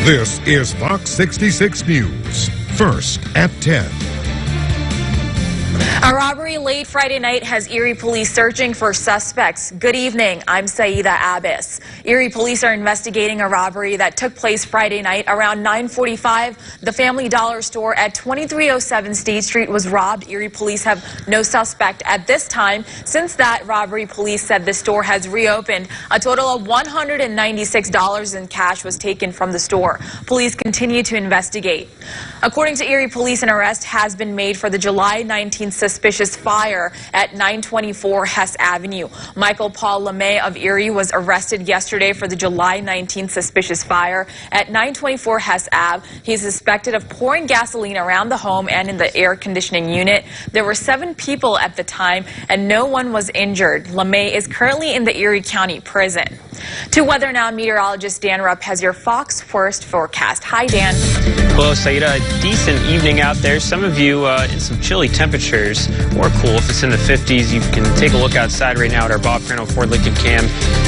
This is Fox 66 News. First at 10. A robbery late Friday night has Erie police searching for suspects. Good evening, I'm Saida Abbas. Erie police are investigating a robbery that took place Friday night around 9:45. The Family Dollar store at 2307 State Street was robbed. Erie police have no suspect at this time. Since that robbery, police said the store has reopened. A total of $196 in cash was taken from the store. Police continue to investigate. According to Erie police, an arrest has been made for the July 19th suspicious fire at 924 Hess Avenue. Michael Paul LeMay of Erie was arrested yesterday for the July 19th suspicious fire at 924 Hess Ave. He's suspected of pouring gasoline around the home and in the air conditioning unit. There were 7 people at the time and no one was injured. LeMay is currently in the Erie County Prison. To weather now, meteorologist Dan Rupp has your Fox First forecast. Hi, Dan. Hello, Saida. A decent evening out there. Some of you in some chilly temperatures, or cool if it's in the 50s. You can take a look outside right now at our Bob Crandall Ford Lincoln Cam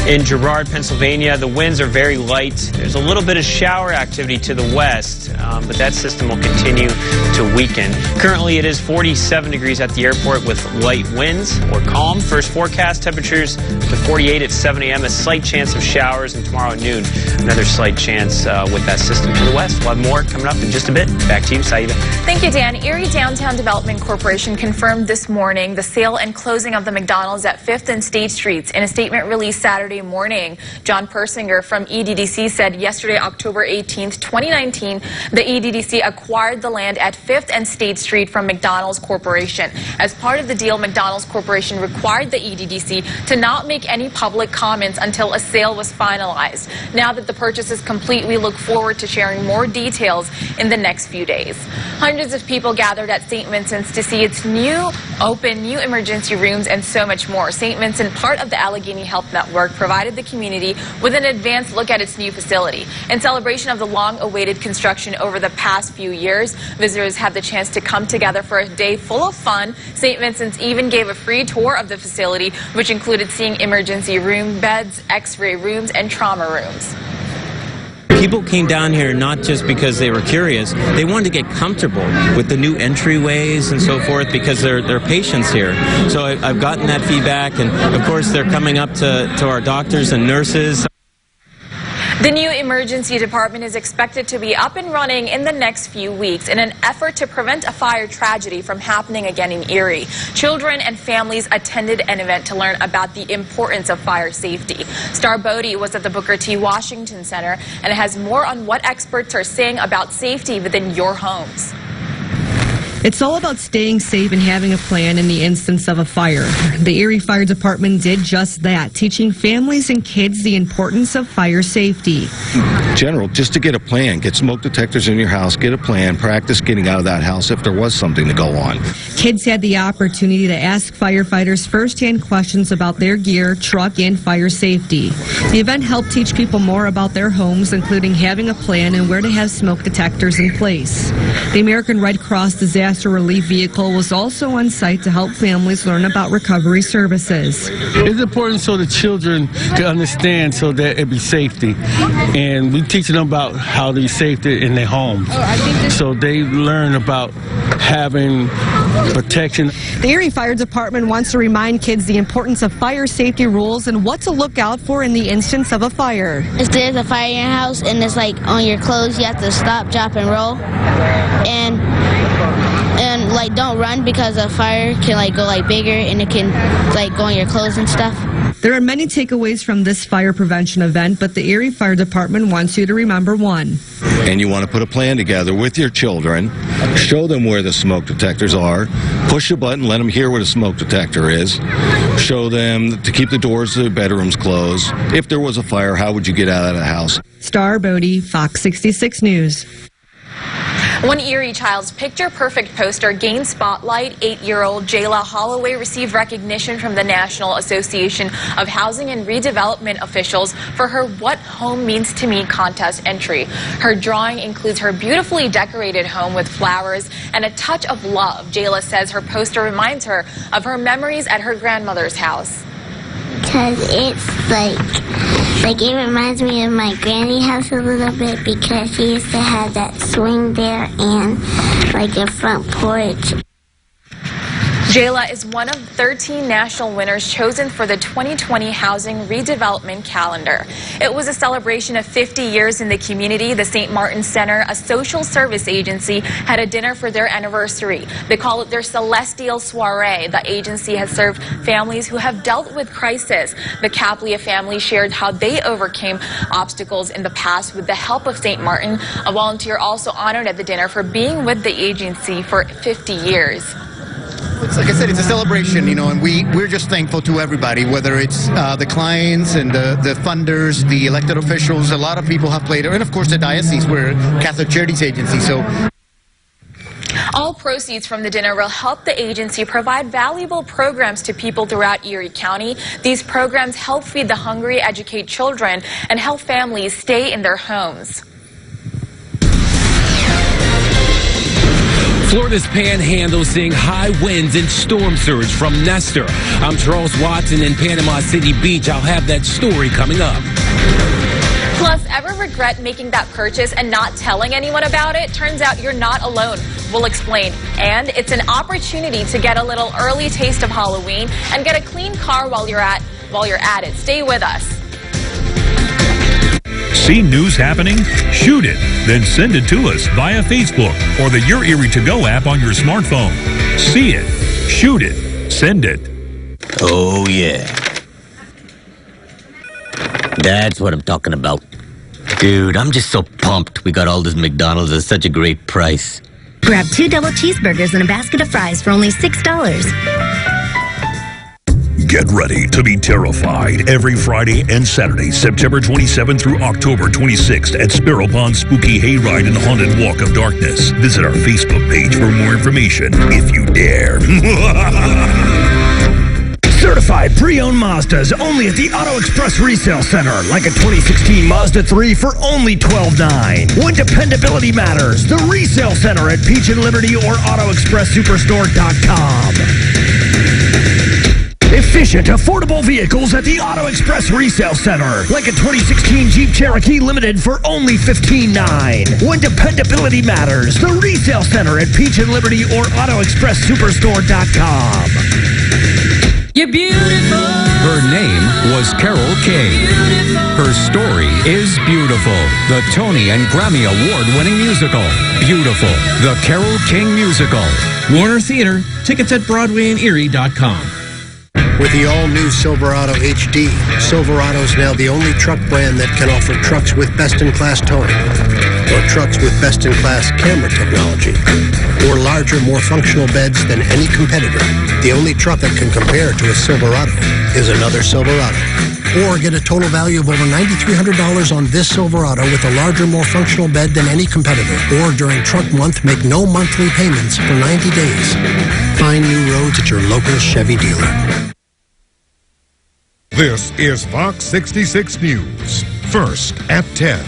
in Girard, Pennsylvania. The winds are very light. There's a little bit of shower activity to the west, but that system will continue to weaken. Currently, it is 47 degrees at the airport with light winds or calm. First forecast temperatures to 48 at 7 a.m. A slight chance of showers, and tomorrow at noon, another slight chance with that system to the west. We'll have more coming up in just a bit. Back to you, Saida. Thank you, Dan. Erie Downtown Development Corporation confirmed this morning the sale and closing of the McDonald's at 5th and State Streets. In a statement released Saturday morning, John Persinger from EDDC said yesterday, October 18th, 2019, the EDDC acquired the land at 5th and State Street from McDonald's Corporation. As part of the deal, McDonald's Corporation required the EDDC to not make any public comments until a sale was finalized. Now that the purchase is complete, we look forward to sharing more details in the next few days. Hundreds of people gathered at St. Vincent's to see its new emergency rooms and so much more. St. Vincent, part of the Allegheny Health Network, provided the community with an advanced look at its new facility. In celebration of the long-awaited construction over the past few years, visitors had the chance to come together for a day full of fun. St. Vincent's even gave a free tour of the facility, which included seeing emergency room beds, x-ray rooms, and trauma rooms. People came down here not just because they were curious, they wanted to get comfortable with the new entryways and so forth because they're patients here. So I've gotten that feedback, and of course they're coming up to our doctors and nurses. The new emergency department is expected to be up and running in the next few weeks in an effort to prevent a fire tragedy from happening again in Erie. Children and families attended an event to learn about the importance of fire safety. Star Bodie was at the Booker T. Washington Center and has more on what experts are saying about safety within your homes. It's all about staying safe and having a plan in the instance of a fire. The Erie Fire Department did just that, teaching families and kids the importance of fire safety. General, just to get a plan, get smoke detectors in your house, get a plan, practice getting out of that house if there was something to go on. Kids had the opportunity to ask firefighters firsthand questions about their gear, truck, and fire safety. The event helped teach people more about their homes, including having a plan and where to have smoke detectors in place. The American Red Cross Disaster Relief Vehicle was also on site to help families learn about recovery services. It's important so the children can understand so that it be safety. And we teach them about how to be safe in their homes. So they learn about having protection. The Erie Fire Department wants to remind kids the importance of fire safety rules and what to look out for in the instance of a fire. If there's a fire in your house and it's like on your clothes, you have to stop, drop, and roll. And like don't run because a fire can like go like bigger and it can like go on your clothes and stuff. There are many takeaways from this fire prevention event, but the Erie Fire Department wants you to remember one. And you want to put a plan together with your children, show them where the smoke detectors are, push a button, let them hear what a smoke detector is, show them to keep the doors to their bedrooms closed. If there was a fire, how would you get out of the house? Star Bodie, Fox 66 News. One Erie child's picture-perfect poster gained spotlight. 8-year-old Jayla Holloway received recognition from the National Association of Housing and Redevelopment officials for her What Home Means to Me contest entry. Her drawing includes her beautifully decorated home with flowers and a touch of love. Jayla says her poster reminds her of her memories at her grandmother's house. Because it's like Like, it reminds me of my granny house a little bit because she used to have that swing there and, like, a front porch. Jayla is one of 13 national winners chosen for the 2020 Housing Redevelopment Calendar. It was a celebration of 50 years in the community. The St. Martin Center, a social service agency, had a dinner for their anniversary. They call it their Celestial Soiree. The agency has served families who have dealt with crisis. The Caplia family shared how they overcame obstacles in the past with the help of St. Martin. A volunteer also honored at the dinner for being with the agency for 50 years. It's like I said, it's a celebration, and we're just thankful to everybody, whether it's the clients and the funders, the elected officials. A lot of people have played, and of course the diocese, we're a Catholic Charities agency. So all proceeds from the dinner will help the agency provide valuable programs to people throughout Erie County. These programs help feed the hungry, educate children, and help families stay in their homes. Florida's Panhandle seeing high winds and storm surge from Nestor. I'm Charles Watson in Panama City Beach. I'll have that story coming up. Plus, ever regret making that purchase and not telling anyone about it? Turns out you're not alone. We'll explain. And it's an opportunity to get a little early taste of Halloween and get a clean car while you're at it. Stay with us. See news happening? Shoot it, then send it to us via Facebook or the Your Erie To Go app on your smartphone. See it, shoot it, send it. Oh, yeah. That's what I'm talking about. Dude, I'm just so pumped we got all this McDonald's at such a great price. Grab 2 double cheeseburgers and a basket of fries for only $6. Get ready to be terrified every Friday and Saturday, September 27th through October 26th at Sparrow Pond Spooky Hayride and Haunted Walk of Darkness. Visit our Facebook page for more information, if you dare. Certified pre-owned Mazdas only at the Auto Express Resale Center. Like a 2016 Mazda 3 for only $12,900. When dependability matters, the Resale Center at Peach and Liberty or AutoExpressSuperstore.com. Efficient, affordable vehicles at the Auto Express Resale Center. Like a 2016 Jeep Cherokee Limited for only $15,900. When dependability matters, the Resale Center at Peach and Liberty or AutoExpressSuperstore.com. You're beautiful. Her name was Carol King. Her story is beautiful. The Tony and Grammy Award-winning musical, Beautiful, the Carol King Musical. Warner Theater. Tickets at BroadwayandErie.com. With the all-new Silverado HD, Silverado's now the only truck brand that can offer trucks with best-in-class towing, or trucks with best-in-class camera technology, or larger, more functional beds than any competitor. The only truck that can compare to a Silverado is another Silverado. Or get a total value of over $9,300 on this Silverado with a larger, more functional bed than any competitor. Or during Truck Month, make no monthly payments for 90 days. Find new roads at your local Chevy dealer. This is Fox 66 News. First at 10.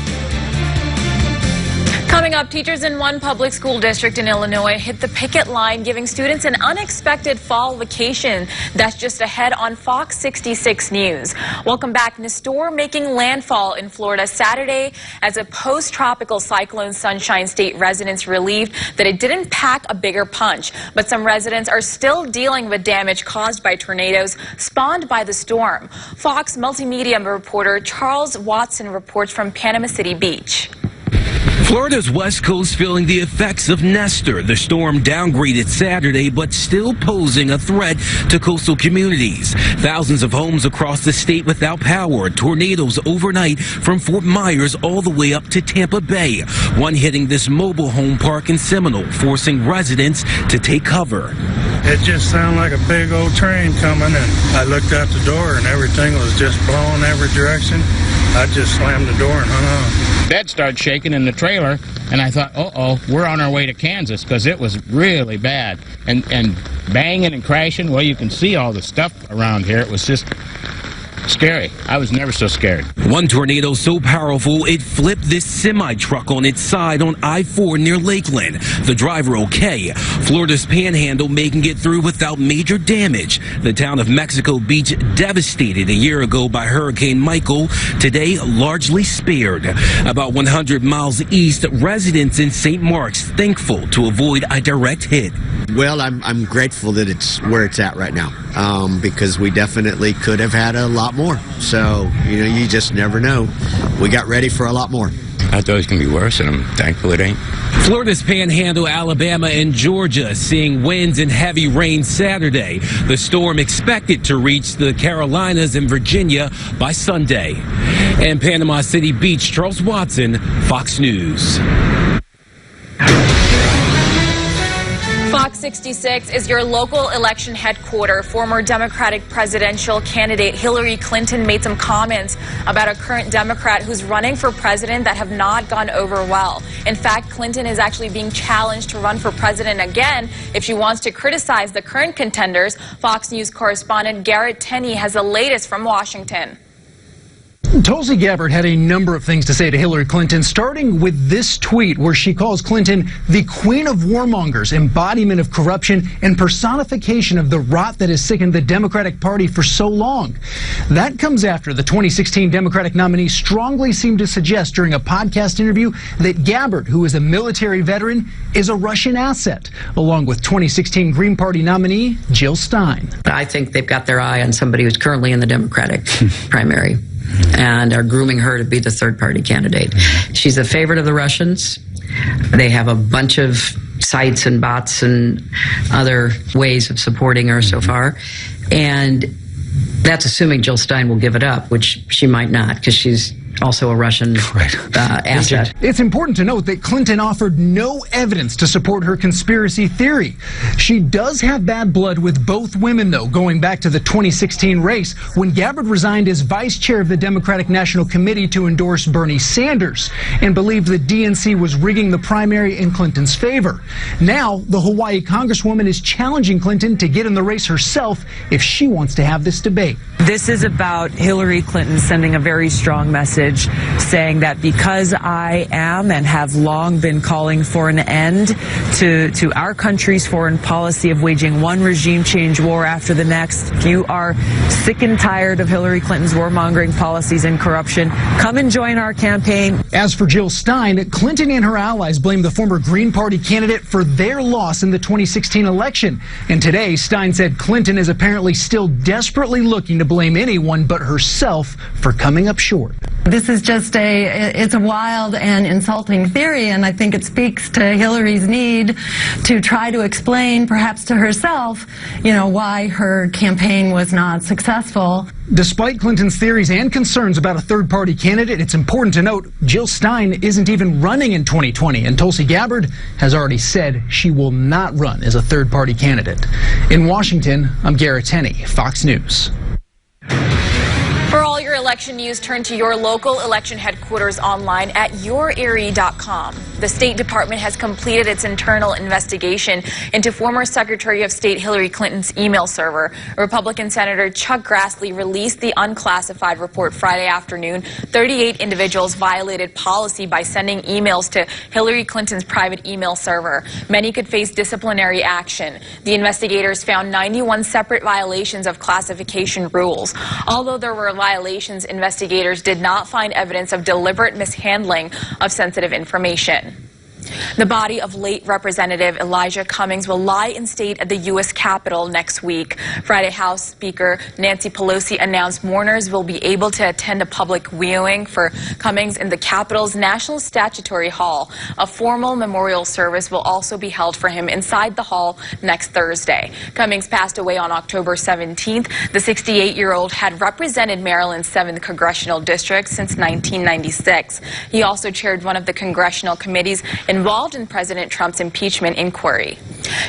Coming up, teachers in one public school district in Illinois hit the picket line, giving students an unexpected fall vacation. That's just ahead on Fox 66 News. Welcome back. Nestor making landfall in Florida Saturday as a post-tropical cyclone. Sunshine State residents relieved that it didn't pack a bigger punch. But some residents are still dealing with damage caused by tornadoes spawned by the storm. Fox multimedia reporter Charles Watson reports from Panama City Beach. Florida's west coast feeling the effects of Nestor. The storm downgraded Saturday, but still posing a threat to coastal communities. Thousands of homes across the state without power. Tornadoes overnight from Fort Myers all the way up to Tampa Bay. One hitting this mobile home park in Seminole, forcing residents to take cover. It just sounded like a big old train coming, and I looked out the door and everything was just blowing every direction. I just slammed the door and hung on. Bed started shaking in the trailer, and I thought, uh-oh, we're on our way to Kansas, because it was really bad. And banging and crashing, well, you can see all the stuff around here. It was just scary. I was never so scared. One tornado so powerful it flipped this semi-truck on its side on I-4 near Lakeland. The driver okay. Florida's Panhandle making it through without major damage. The town of Mexico Beach devastated a year ago by Hurricane Michael. Today largely spared. About 100 miles east, residents in St. Mark's thankful to avoid a direct hit. Well, I'm grateful that it's where it's at right now, because we definitely could have had a lot more. So, you just never know. We got ready for a lot more. I thought it was going to be worse, and I'm thankful it ain't. Florida's Panhandle, Alabama, and Georgia seeing winds and heavy rain Saturday. The storm expected to reach the Carolinas and Virginia by Sunday. And Panama City Beach, Charles Watson, Fox News. Fox 66 is your local election headquarters. Former Democratic presidential candidate Hillary Clinton made some comments about a current Democrat who's running for president that have not gone over well. In fact, Clinton is actually being challenged to run for president again if she wants to criticize the current contenders. Fox News correspondent Garrett Tenney has the latest from Washington. Tulsi Gabbard had a number of things to say to Hillary Clinton, starting with this tweet where she calls Clinton the queen of warmongers, embodiment of corruption, and personification of the rot that has sickened the Democratic Party for so long. That comes after the 2016 Democratic nominee strongly seemed to suggest during a podcast interview that Gabbard, who is a military veteran, is a Russian asset, along with 2016 Green Party nominee Jill Stein. I think they've got their eye on somebody who's currently in the Democratic primary and are grooming her to be the third-party candidate. She's a favorite of the Russians. They have a bunch of sites and bots and other ways of supporting her so far. And that's assuming Jill Stein will give it up, which she might not, because she's also a Russian asset. It's important to note that Clinton offered no evidence to support her conspiracy theory. She does have bad blood with both women, though, going back to the 2016 race when Gabbard resigned as vice chair of the Democratic National Committee to endorse Bernie Sanders and believed the DNC was rigging the primary in Clinton's favor. Now, the Hawaii Congresswoman is challenging Clinton to get in the race herself if she wants to have this debate. This is about Hillary Clinton sending a very strong message saying that because I am and have long been calling for an end to our country's foreign policy of waging one regime change war after the next, if you are sick and tired of Hillary Clinton's warmongering policies and corruption, come and join our campaign. As for Jill Stein, Clinton and her allies blame the former Green Party candidate for their loss in the 2016 election. And today, Stein said Clinton is apparently still desperately looking to blame anyone but herself for coming up short. This is just it's a wild and insulting theory, and I think it speaks to Hillary's need to try to explain, perhaps to herself, why her campaign was not successful. Despite Clinton's theories and concerns about a third-party candidate, it's important to note Jill Stein isn't even running in 2020, and Tulsi Gabbard has already said she will not run as a third-party candidate. In Washington, I'm Garrett Tenney, Fox News. For all your election news, turn to your local election headquarters online at yourerie.com. The State Department has completed its internal investigation into former Secretary of State Hillary Clinton's email server. Republican Senator Chuck Grassley released the unclassified report Friday afternoon. 38 individuals violated policy by sending emails to Hillary Clinton's private email server. Many could face disciplinary action. The investigators found 91 separate violations of classification rules. Although there were violations, investigators did not find evidence of deliberate mishandling of sensitive information. The body of late Representative Elijah Cummings will lie in state at the U.S. Capitol next week. Friday, House Speaker Nancy Pelosi announced mourners will be able to attend a public viewing for Cummings in the Capitol's National Statuary Hall. A formal memorial service will also be held for him inside the hall next Thursday. Cummings passed away on October 17th. The 68-year-old had represented Maryland's 7th Congressional District since 1996. He also chaired one of the congressional committees involved in President Trump's impeachment inquiry.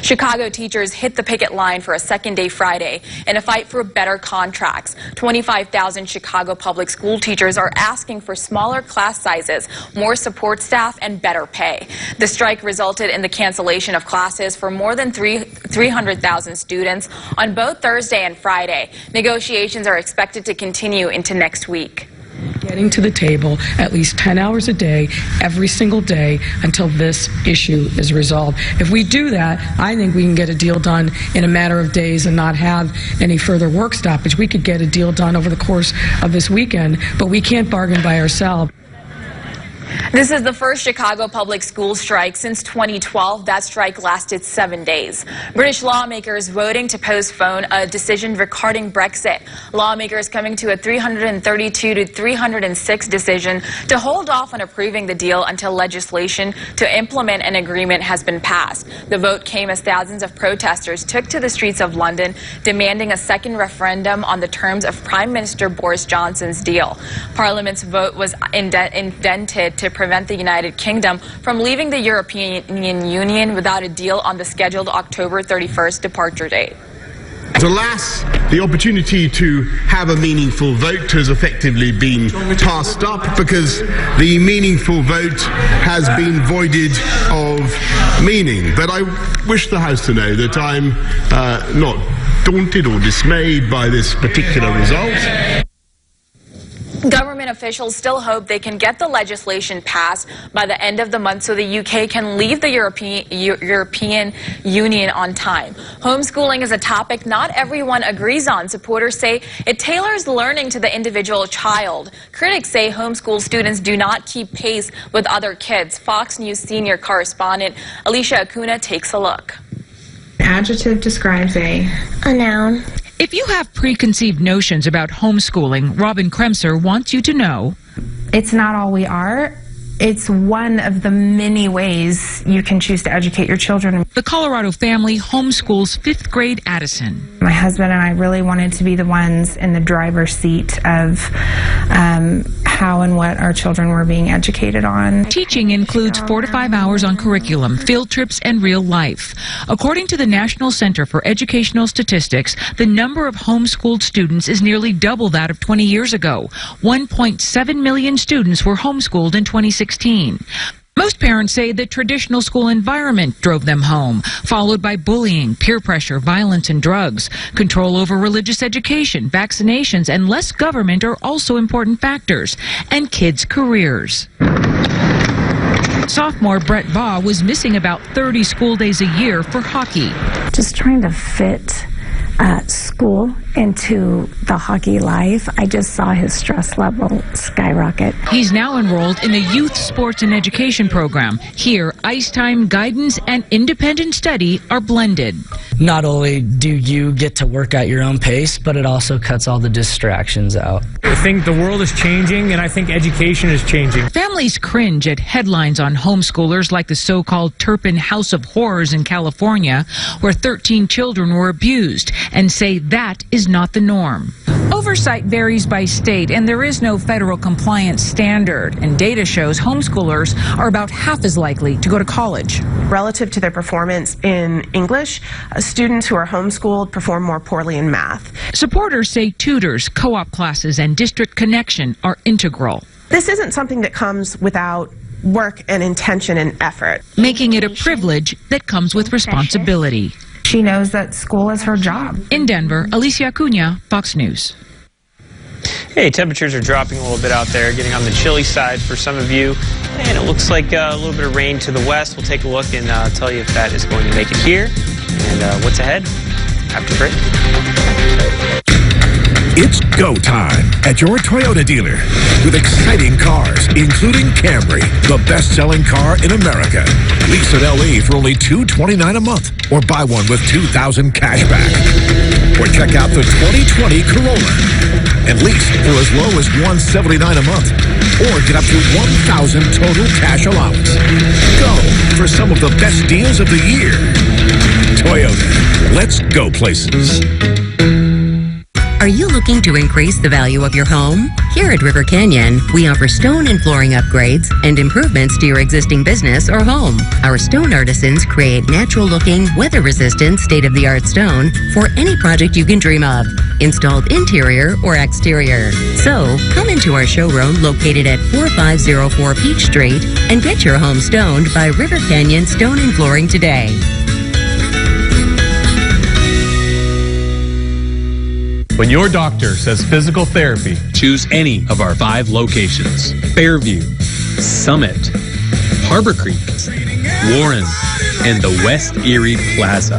Chicago teachers hit the picket line for a second day Friday in a fight for better contracts. 25,000 Chicago public school teachers are asking for smaller class sizes, more support staff, and better pay. The strike resulted in the cancellation of classes for more than 300,000 students on both Thursday and Friday. Negotiations are expected to continue into next week. Getting to the table at least 10 hours a day, every single day, until this issue is resolved. If we do that, I think we can get a deal done in a matter of days and not have any further work stoppage. We could get a deal done over the course of this weekend, but we can't bargain by ourselves. This is the first Chicago public school strike since 2012. That strike lasted 7 days. British lawmakers voting to postpone a decision regarding Brexit. Lawmakers coming to a 332 to 306 decision to hold off on approving the deal until legislation to implement an agreement has been passed. The vote came as thousands of protesters took to the streets of London, demanding a second referendum on the terms of Prime Minister Boris Johnson's deal. Parliament's vote was indented to prevent the United Kingdom from leaving the European Union without a deal on the scheduled October 31st departure date. Alas, the opportunity to have a meaningful vote has effectively been passed up because the meaningful vote has been voided of meaning. But I wish the House to know that I'm not daunted or dismayed by this particular result. Government officials still hope they can get the legislation passed by the end of the month so the UK can leave the European Union on time. Homeschooling is a topic not everyone agrees on. Supporters say it tailors learning to the individual child. Critics say homeschool students do not keep pace with other kids. Fox News senior correspondent Alicia Acuna takes a look. Adjective describes a noun. If you have preconceived notions about homeschooling, Robin Kremser wants you to know it's not all we are. It's one of the many ways you can choose to educate your children. The Colorado family homeschools 5th grade Addison. My husband and I really wanted to be the ones in the driver's seat of how and what our children were being educated on. Teaching includes 4 to 5 hours on curriculum, field trips, and real life. According to the National Center for Educational Statistics, the number of homeschooled students is nearly double that of 20 years ago. 1.7 million students were homeschooled in 2016. Most parents say the traditional school environment drove them home, followed by bullying, peer pressure, violence, and drugs. Control over religious education, vaccinations, and less government are also important factors. And kids' careers. Sophomore Brett Baugh was missing about 30 school days a year for hockey. Just trying to fit school into the hockey life, I just saw his stress level skyrocket. He's now enrolled in the Youth Sports and Education program. Here, ice time, guidance, and independent study are blended. Not only do you get to work at your own pace, but it also cuts all the distractions out. I think the world is changing, and I think education is changing. Families cringe at headlines on homeschoolers like the so-called Turpin House of Horrors in California, where 13 children were abused, and say that is not the norm. Oversight varies by state, and there is no federal compliance standard. And data shows homeschoolers are about half as likely to go to college. Relative to their performance in English, students who are homeschooled perform more poorly in math. Supporters say tutors, co-op classes, and district connection are integral. This isn't something that comes without work and intention and effort. Making it a privilege that comes with responsibility. She knows that school is her job. In Denver, Alicia Acuna, Fox News. Hey, temperatures are dropping a little bit out there, getting on the chilly side for some of you. And it looks like a little bit of rain to the west. We'll take a look and tell you if that is going to make it here and what's ahead after break. It's go time at your Toyota dealer with exciting cars, including Camry, the best-selling car in America. Lease at LE for only $229 a month, or buy one with $2,000 cash back. Or check out the 2020 Corolla and lease for as low as $179 a month, or get up to $1,000 total cash allowance. Go for some of the best deals of the year. Toyota, let's go places. Are you looking to increase the value of your home? Here at River Canyon, we offer stone and flooring upgrades and improvements to your existing business or home. Our stone artisans create natural-looking, weather-resistant, state-of-the-art stone for any project you can dream of, installed interior or exterior. So, come into our showroom located at 4504 Peach Street and get your home stoned by River Canyon Stone and Flooring today. When your doctor says physical therapy, choose any of our 5 locations: Fairview, Summit, Harbor Creek, Warren, and the West Erie Plaza.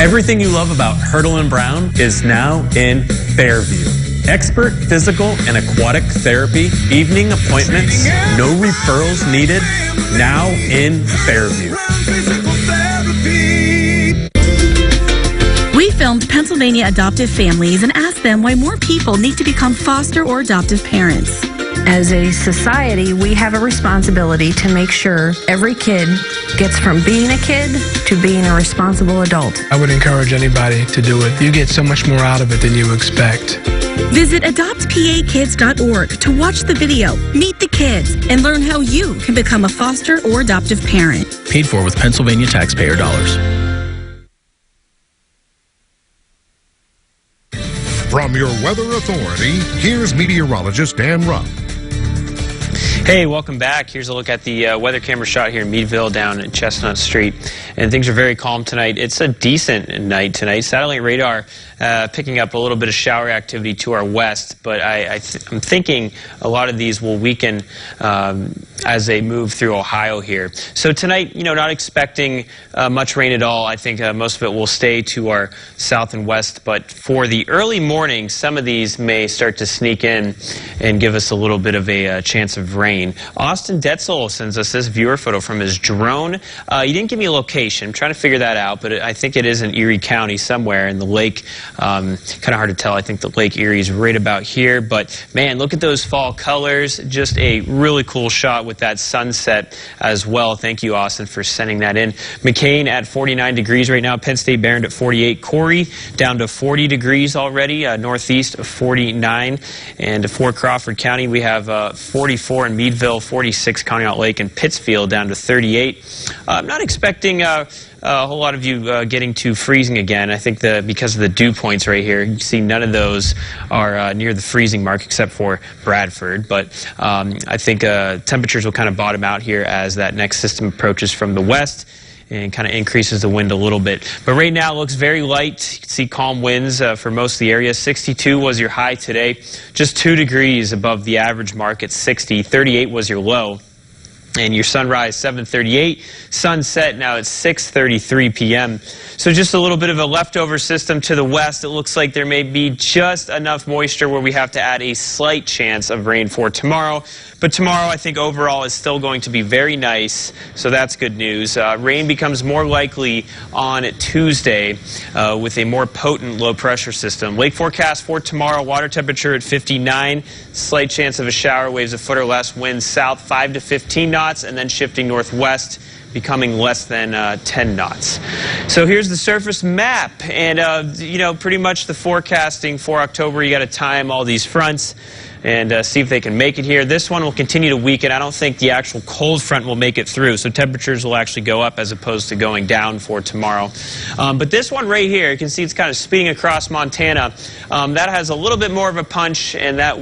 Everything you love about Hurdle and Brown is now in Fairview. Expert physical and aquatic therapy, evening appointments, no referrals needed, now in Fairview. We filmed Pennsylvania adoptive families and asked them why more people need to become foster or adoptive parents. As a society, we have a responsibility to make sure every kid gets from being a kid to being a responsible adult. I would encourage anybody to do it. You get so much more out of it than you expect. Visit adoptpakids.org to watch the video, meet the kids, and learn how you can become a foster or adoptive parent. Paid for with Pennsylvania taxpayer dollars. From your weather authority, here's meteorologist Dan Rupp. Hey, welcome back. Here's a look at the weather camera shot here in Meadville down at Chestnut Street. And things are very calm tonight. It's a decent night tonight. Satellite radar picking up a little bit of shower activity to our west, but I'm thinking a lot of these will weaken as they move through Ohio here. So tonight, not expecting much rain at all. I think most of it will stay to our south and west, but for the early morning, some of these may start to sneak in and give us a little bit of a chance of rain. Austin Detzel sends us this viewer photo from his drone. He didn't give me a location. I'm trying to figure that out, but I think it is in Erie County somewhere in the lake. Kind of hard to tell. I think the Lake Erie is right about here, but man, look at those fall colors. Just a really cool shot with that sunset as well. Thank you, Austin, for sending that in. McCain at 49 degrees right now. Penn State Barron at 48. Corey down to 40 degrees already. Northeast of 49. And for Crawford County, we have 44 in Meadville, 46 Conneaut Lake, and Pittsfield down to 38. I'm not expecting a whole lot of you getting to freezing again. I think because of the dew points right here, you see none of those are near the freezing mark except for Bradford. But I think temperatures will kind of bottom out here as that next system approaches from the west and kind of increases the wind a little bit. But right now it looks very light. You can see calm winds for most of the area. 62 was your high today, just 2 degrees above the average mark at 60. 38 was your low. And your sunrise, 7:38. Sunset now at 6:33 p.m. So just a little bit of a leftover system to the west. It looks like there may be just enough moisture where we have to add a slight chance of rain for tomorrow. But tomorrow, I think overall is still going to be very nice, so that's good news. Rain becomes more likely on Tuesday with a more potent low-pressure system. Lake forecast for tomorrow, water temperature at 59, slight chance of a shower, waves a foot or less, winds south 5 to 15 knots, and then shifting northwest, becoming less than 10 knots. So here's the surface map, and pretty much the forecasting for October. You got to time all these fronts and see if they can make it here. This one will continue to weaken. I don't think the actual cold front will make it through, so temperatures will actually go up as opposed to going down for tomorrow. But this one right here, you can see it's kind of speeding across Montana. That has a little bit more of a punch, and that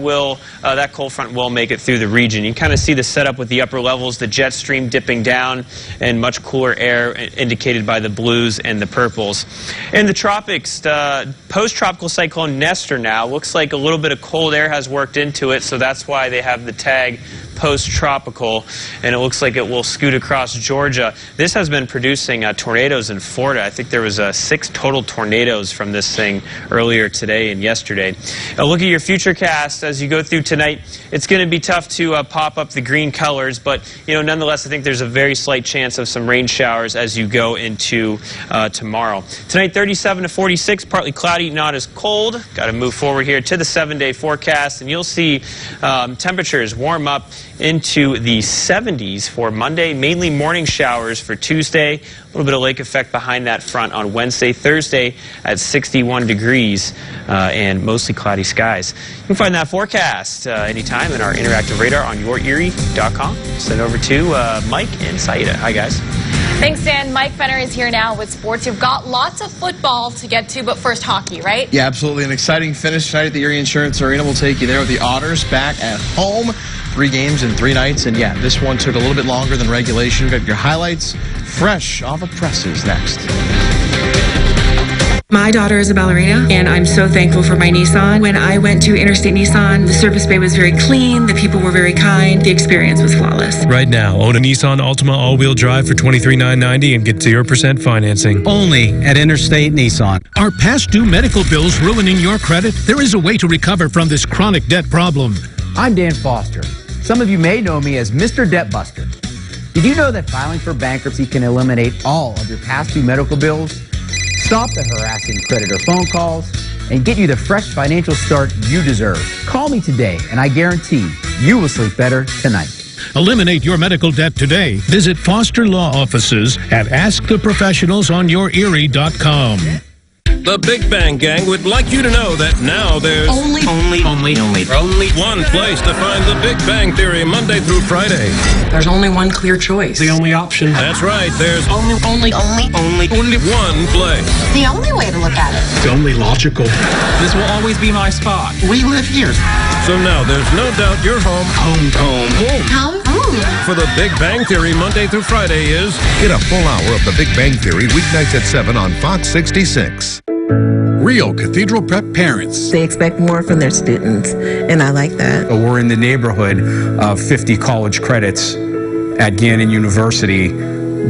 cold front will make it through the region. You can kind of see the setup with the upper levels, the jet stream dipping down, and much cooler air indicated by the blues and the purples. In the tropics, post-tropical cyclone Nestor now looks like a little bit of cold air has worked into it, so that's why they have the tag post-tropical, and it looks like it will scoot across Georgia. This has been producing tornadoes in Florida. I think there was 6 total tornadoes from this thing earlier today and yesterday. Look at your futurecast as you go through tonight. It's going to be tough to pop up the green colors, but nonetheless, I think there's a very slight chance of some rain showers as you go into tomorrow. Tonight, 37 to 46, partly cloudy, not as cold. Got to move forward here to the 7-day forecast, and you'll see temperatures warm up into the 70s for Monday. Mainly morning showers for Tuesday. A little bit of lake effect behind that front on Wednesday. Thursday at 61 degrees and mostly cloudy skies. You can find that forecast anytime in our interactive radar on YourErie.com. Send over to Mike and Saida. Hi, guys. Thanks, Dan. Mike Fenner is here now with sports. You've got lots of football to get to, but first hockey, right? Yeah, absolutely. An exciting finish tonight at the Erie Insurance Arena. We'll take you there with the Otters back at home. 3 games in 3 nights. And yeah, this one took a little bit longer than regulation. Got your highlights fresh off of presses next. My daughter is a ballerina, and I'm so thankful for my Nissan. When I went to Interstate Nissan, the service bay was very clean, the people were very kind, the experience was flawless. Right now, own a Nissan Altima all-wheel drive for $23,990 and get 0% financing. Only at Interstate Nissan. Are past due medical bills ruining your credit? There is a way to recover from this chronic debt problem. I'm Dan Foster. Some of you may know me as Mr. Debt Buster. Did you know that filing for bankruptcy can eliminate all of your past due medical bills? Stop the harassing creditor phone calls and get you the fresh financial start you deserve. Call me today, and I guarantee you will sleep better tonight. Eliminate your medical debt today. Visit Foster Law Offices at AskTheProfessionals.YourErie.com. The Big Bang Gang would like you to know that now there's only one place to find the Big Bang Theory Monday through Friday. There's only one clear choice. The only option. That's right. There's only one place. The only way to look at it. It's only logical. This will always be my spot. We live here. So now there's no doubt your home. For the Big Bang Theory Monday through Friday is get a full hour of the Big Bang Theory weeknights at 7 on Fox 66. Real Cathedral Prep parents. They expect more from their students, and I like that. We're in the neighborhood of 50 college credits at Gannon University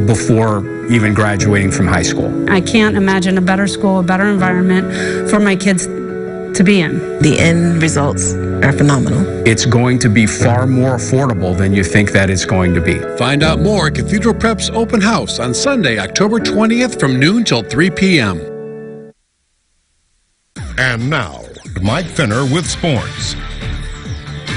before even graduating from high school. I can't imagine a better school, a better environment for my kids to be in. The end results are phenomenal. It's going to be far more affordable than you think that it's going to be. Find out more at Cathedral Prep's open house on Sunday, October 20th from noon till 3 p.m. And now, Mike Fenner with sports.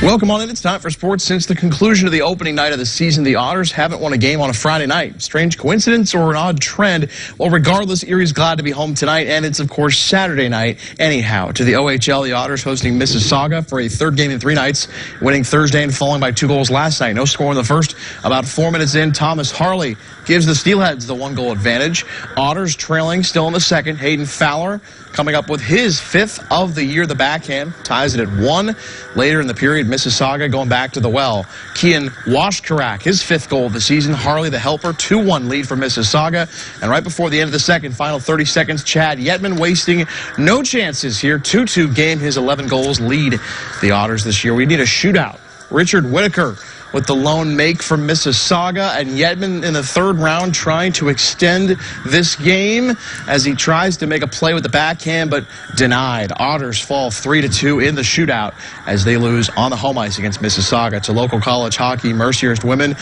Welcome on in. It's time for sports. Since the conclusion of the opening night of the season, the Otters haven't won a game on a Friday night. Strange coincidence or an odd trend? Well, regardless, Erie's glad to be home tonight, and it's, of course, Saturday night. Anyhow, to the OHL, the Otters hosting Mississauga for a 3rd game in 3 nights, winning Thursday and falling by 2 goals last night. No score in the first. About 4 minutes in, Thomas Harley gives the Steelheads the 1-goal advantage. Otters trailing still in the second. Hayden Fowler coming up with his 5th of the year. The backhand ties it at 1. Later in the period, Mississauga going back to the well. Kian Washkarak, his 5th goal of the season. Harley the helper, 2-1 lead for Mississauga. And right before the end of the second, final 30 seconds, Chad Yetman wasting no chances here. 2-2 game, his 11 goals lead the Otters this year. We need a shootout. Richard Whitaker with the lone make from Mississauga, and Yetman in the 3rd round trying to extend this game as he tries to make a play with the backhand, but denied. Otters fall 3-2 in the shootout as they lose on the home ice against Mississauga. To local college hockey, Mercyhurst women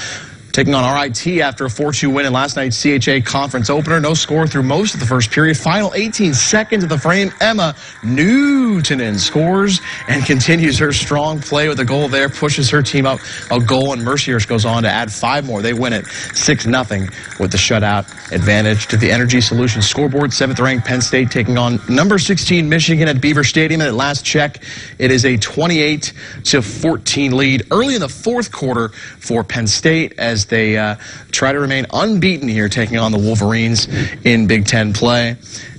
taking on RIT after a 4-2 win in last night's CHA conference opener. No score through most of the first period. Final 18 seconds of the frame. Emma Newtonen scores and continues her strong play with a goal there. Pushes her team up a goal, and Mercyhurst goes on to add 5 more. They win it 6-0 with the shutout advantage. To the Energy Solutions scoreboard, 7th-ranked Penn State taking on number 16 Michigan at Beaver Stadium. And at last check, it is a 28-14 lead early in the 4th quarter for Penn State as they try to remain unbeaten here, taking on the Wolverines in Big Ten play.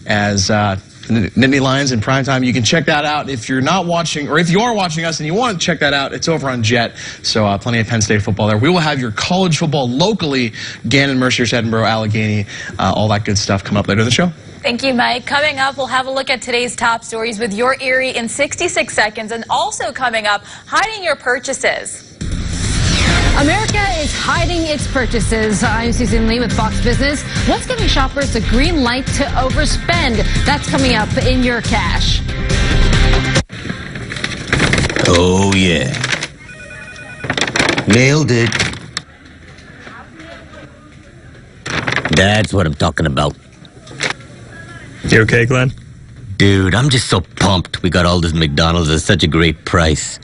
As Nittany Lions in primetime, you can check that out if you're not watching, or if you are watching us and you want to check that out, it's over on Jet. So plenty of Penn State football there. We will have your college football locally, Gannon, Mercyhurst, Edinboro, Allegheny, all that good stuff coming up later in the show. Thank you, Mike. Coming up, we'll have a look at today's top stories with your Erie in 66 seconds, and also coming up, hiding your purchases. America is hiding its purchases. I'm Susan Lee with Fox Business. What's giving shoppers the green light to overspend? That's coming up in Your Cash. Oh, yeah. Nailed it. That's what I'm talking about. You okay, Glenn? Dude, I'm just so pumped we got all this McDonald's at such a great price.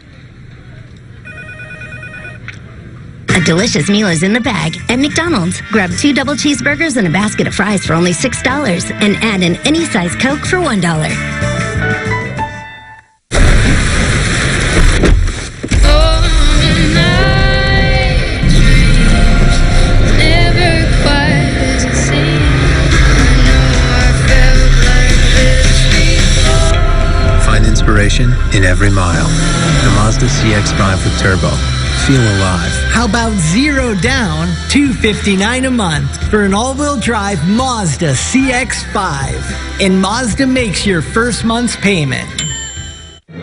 A delicious meal is in the bag at McDonald's. Grab 2 double cheeseburgers and a basket of fries for only $6 and add an any size Coke for $1. Find inspiration in every mile. The Mazda CX-5 with turbo. Feel alive. How about 0 down, $259 a month for an all-wheel drive Mazda CX-5? And Mazda makes your first month's payment.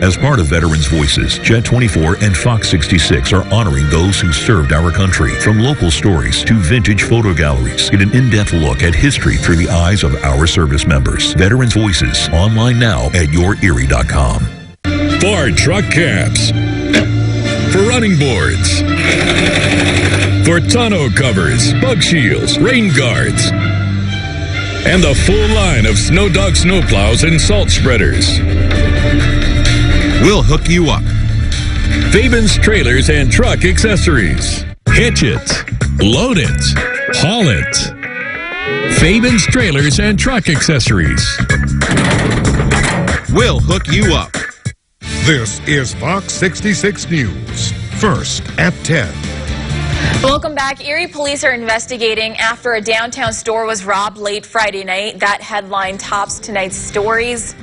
As part of Veterans Voices, Jet 24 and Fox 66 are honoring those who served our country. From local stories to vintage photo galleries, get an in-depth look at history through the eyes of our service members. Veterans Voices, online now at yourerie.com. For truck caps, for running boards, for tonneau covers, bug shields, rain guards, and the full line of Snow Dog snowplows and salt spreaders. We'll hook you up. Fabens Trailers and Truck Accessories. Hitch it, load it, haul it. Fabens Trailers and Truck Accessories. We'll hook you up. This is Fox 66 News. First at 10. Welcome back. Erie police are investigating after a downtown store was robbed late Friday night. That headline tops tonight's stories.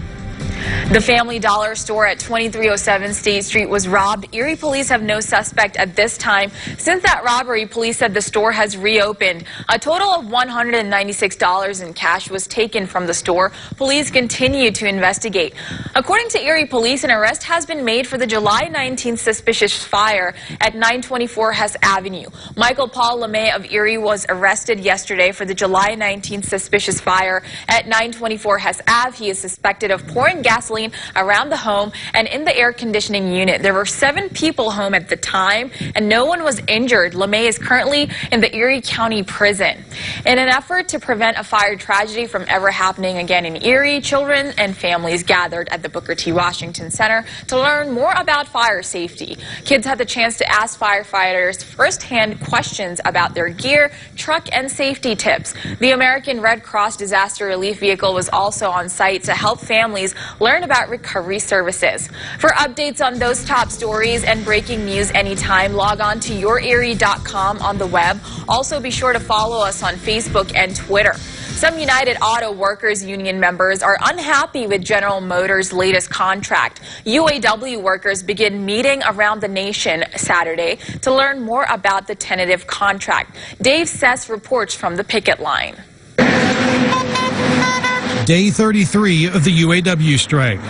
The Family Dollar store at 2307 State Street was robbed. Erie police have no suspect at this time. Since that robbery, police said the store has reopened. A total of $196 in cash was taken from the store. Police continue to investigate. According to Erie police, an arrest has been made for the July 19th suspicious fire at 924 Hess Avenue. Michael Paul LeMay of Erie was arrested yesterday for the July 19th suspicious fire at 924 Hess Ave. He is suspected of pouring gasoline around the home and in the air conditioning unit. There were 7 people home at the time and no one was injured. LeMay is currently in the Erie County Prison. In an effort to prevent a fire tragedy from ever happening again in Erie, children and families gathered at the Booker T. Washington Center to learn more about fire safety. Kids had the chance to ask firefighters firsthand questions about their gear, truck, and safety tips. The American Red Cross disaster relief vehicle was also on site to help families learn about recovery services. For updates on those top stories and breaking news anytime, log on to yourerie.com on the web. Also, be sure to follow us on Facebook and Twitter. Some United Auto Workers Union members are unhappy with General Motors' latest contract. UAW workers begin meeting around the nation Saturday to learn more about the tentative contract. Dave Sess reports from the picket line. Day 33 of the UAW strike.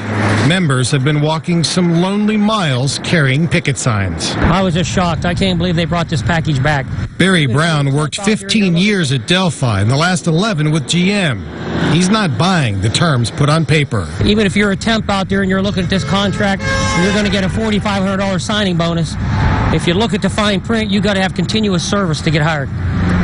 Members have been walking some lonely miles carrying picket signs. I was just shocked. I can't believe they brought this package back. Barry Brown worked 15 years at Delphi and the last 11 with GM. He's not buying the terms put on paper. Even if you're a temp out there and you're looking at this contract, you're going to get a $4,500 signing bonus. If you look at the fine print, you got to have continuous service to get hired.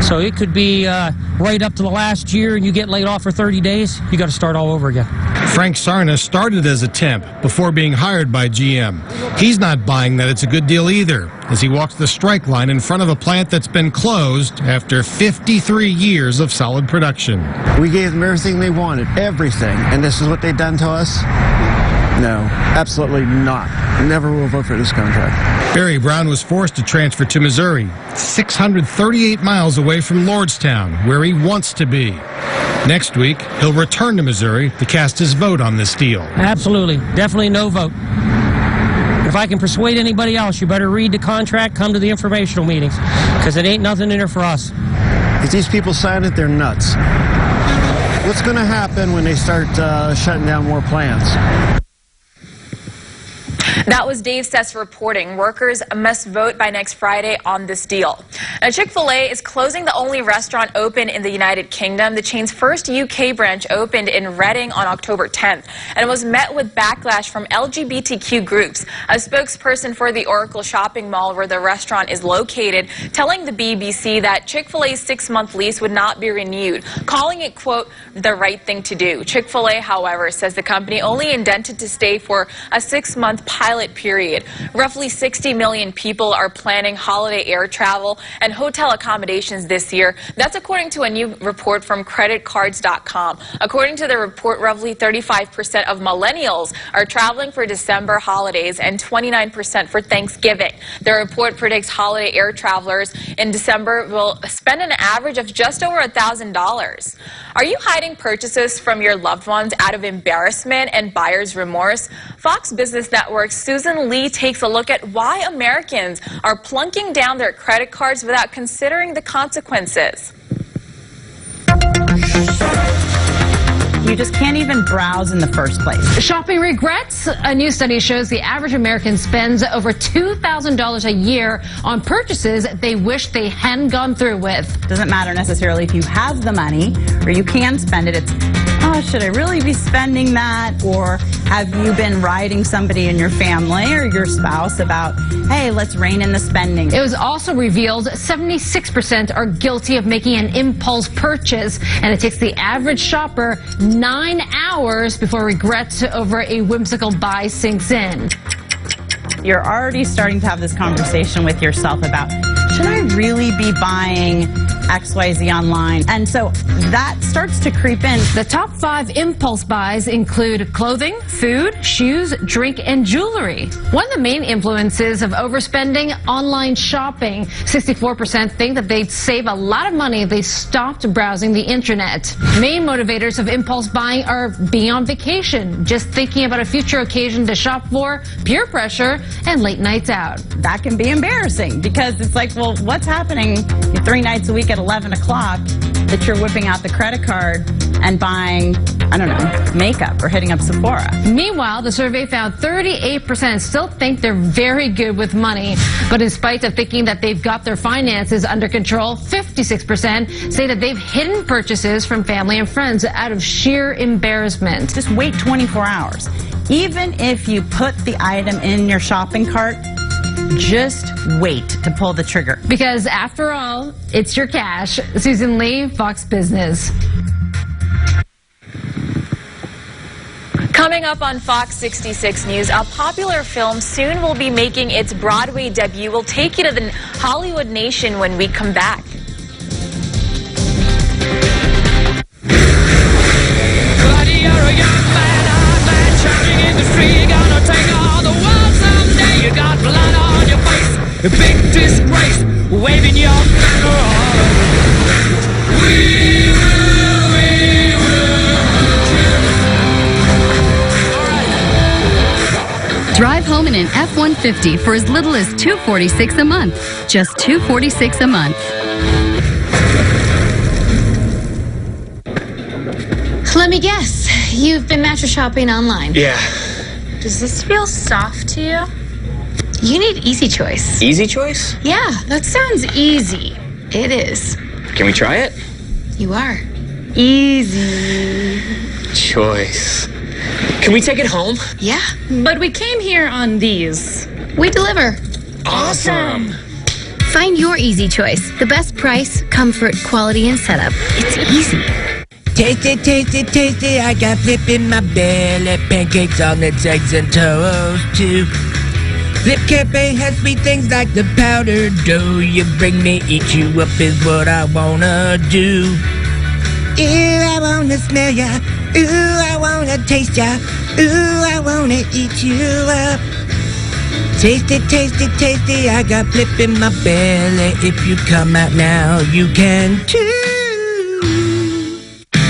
So it could be right up to the last year and you get laid off for 30 days, you got to start all over again. Frank Sarna started as a temp before being hired by GM. He's not buying that it's a good deal either, as he walks the strike line in front of a plant that's been closed after 53 years of solid production. We gave them everything they wanted, everything, and this is what they've done to us? No, absolutely not. Never will vote for this contract. Barry Brown was forced to transfer to Missouri, 638 miles away from Lordstown, where he wants to be. Next week, he'll return to Missouri to cast his vote on this deal. Absolutely. Definitely no vote. If I can persuade anybody else, you better read the contract, come to the informational meetings, because it ain't nothing in there for us. If these people sign it, they're nuts. What's going to happen when they start shutting down more plants? That was Dave Sess reporting. Workers must vote by next Friday on this deal. Now, Chick-fil-A is closing the only restaurant open in the United Kingdom. The chain's first UK branch opened in Reading on October 10th, and it was met with backlash from LGBTQ groups. A spokesperson for the Oracle shopping mall where the restaurant is located telling the BBC that Chick-fil-A's 6-month lease would not be renewed, calling it, quote, the right thing to do. Chick-fil-A, however, says the company only intended to stay for a 6-month pilot pilot period. Roughly 60 million people are planning holiday air travel and hotel accommodations this year. That's according to a new report from creditcards.com. According to the report, roughly 35% of millennials are traveling for December holidays and 29% for Thanksgiving. The report predicts holiday air travelers in December will spend an average of just over $1,000. Are you hiding purchases from your loved ones out of embarrassment and buyer's remorse? Fox Business Network's Susan Lee takes a look at why Americans are plunking down their credit cards without considering the consequences. You just can't even browse in the first place. Shopping regrets? A new study shows the average American spends over $2,000 a year on purchases they wish they hadn't gone through with. Doesn't matter necessarily if you have the money or you can spend it. It's, oh, should I really be spending that? Or have you been riding somebody in your family or your spouse about, hey, let's rein in the spending? It was also revealed 76% are guilty of making an impulse purchase, and it takes the average shopper 9 hours before regret over a whimsical buy sinks in. You're already starting to have this conversation with yourself about, should I really be buying XYZ online? And so that starts to creep in. The top 5 impulse buys include clothing, food, shoes, drink, and jewelry. One of the main influences of overspending, online shopping. 64% think that they'd save a lot of money if they stopped browsing the internet. Main motivators of impulse buying are being on vacation, just thinking about a future occasion to shop for, peer pressure, and late nights out. That can be embarrassing because it's like, well, what's happening 3 nights a week at 11 o'clock that you're whipping out the credit card and buying, I don't know, makeup or hitting up Sephora? Meanwhile, the survey found 38% still think they're very good with money. But in spite of thinking that they've got their finances under control, 56% say that they've hidden purchases from family and friends out of sheer embarrassment. Just wait 24 hours. Even if you put the item in your shopping cart, just wait to pull the trigger. Because after all, it's your cash. Susan Lee, Fox Business. Coming up on Fox 66 News, a popular film soon will be making its Broadway debut. We'll take you to the Hollywood Nation when we come back. You got blood on your face, a big disgrace, waving your banner all over. We will. Drive home in an F-150 for as little as $246 a month. Just $246 a month. Let me guess. You've been mattress shopping online. Yeah. Does this feel soft to you? You need Easy Choice. Easy Choice? Yeah, that sounds easy. It is. Can we try it? You are. Easy Choice. Can we take it home? Yeah, but we came here on these. We deliver. Awesome. Find your Easy Choice. The best price, comfort, quality, and setup. It's easy. Tasty, tasty, tasty, I got flip in my belly. Pancakes, omelets, eggs, and toast too. Flip Cafe has sweet things like the powdered dough. You bring me, eat you up is what I wanna do. Ooh, I wanna smell ya. Ooh, I wanna taste ya. Ooh, I wanna eat you up. Tasty, tasty, tasty, I got flip in my belly. If you come out now, you can too.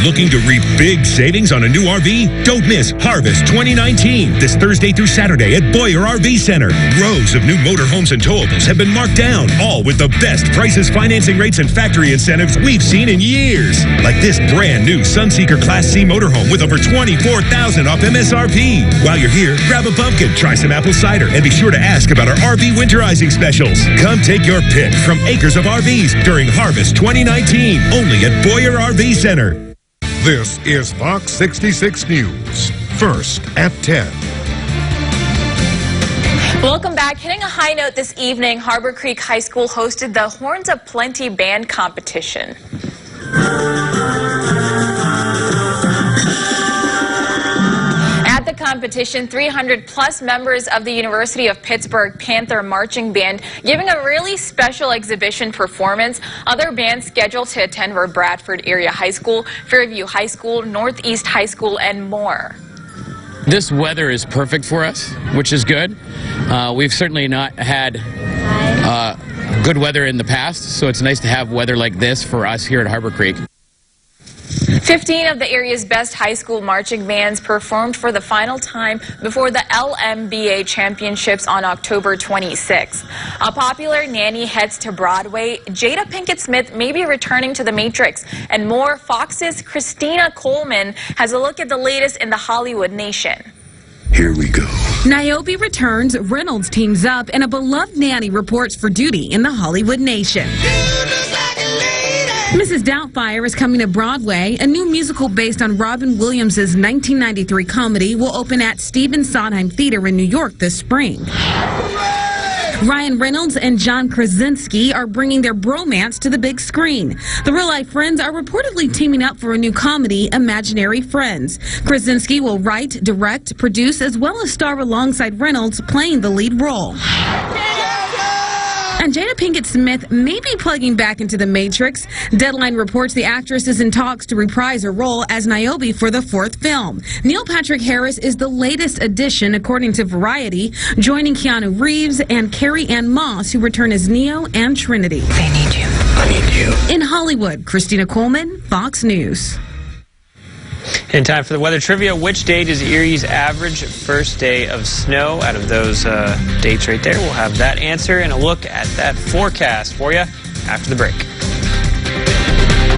Looking to reap big savings on a new RV? Don't miss Harvest 2019 this Thursday through Saturday at Boyer RV Center. Rows of new motorhomes and towables have been marked down, all with the best prices, financing rates, and factory incentives we've seen in years. Like this brand new Sunseeker Class C motorhome with over $24,000 off MSRP. While you're here, grab a pumpkin, try some apple cider, and be sure to ask about our RV winterizing specials. Come take your pick from acres of RVs during Harvest 2019, only at Boyer RV Center. This is Fox 66 News. First at 10. Welcome back. Hitting a high note this evening, Harbor Creek High School hosted the Horns of Plenty Band Competition. At the competition, 300-plus members of the University of Pittsburgh Panther Marching Band giving a really special exhibition performance. Other bands scheduled to attend were Bradford Area High School, Fairview High School, Northeast High School, and more. This weather is perfect for us, which is good. We've certainly not had good weather in the past, so it's nice to have weather like this for us here at Harbor Creek. 15 of the area's best high school marching bands performed for the final time before the LMBA Championships on October 26th. A popular nanny heads to Broadway. Jada Pinkett Smith may be returning to The Matrix. And more, Fox's Christina Coleman has a look at the latest in the Hollywood nation. Here we go. Niobe returns, Reynolds teams up, and a beloved nanny reports for duty in the Hollywood nation. Mrs. Doubtfire is coming to Broadway. A new musical based on Robin Williams' 1993 comedy will open at Stephen Sondheim Theater in New York this spring. Ryan Reynolds and John Krasinski are bringing their bromance to the big screen. The real-life friends are reportedly teaming up for a new comedy, Imaginary Friends. Krasinski will write, direct, produce, as well as star alongside Reynolds playing the lead role. And Jada Pinkett Smith may be plugging back into The Matrix. Deadline reports the actress is in talks to reprise her role as Niobe for the 4th film. Neil Patrick Harris is the latest addition, according to Variety, joining Keanu Reeves and Carrie-Anne Moss, who return as Neo and Trinity. They need you. I need you. In Hollywood, Christina Coleman, Fox News. In time for the weather trivia, which day does Erie's average first day of snow? Out of those dates right there, we'll have that answer and a look at that forecast for you after the break.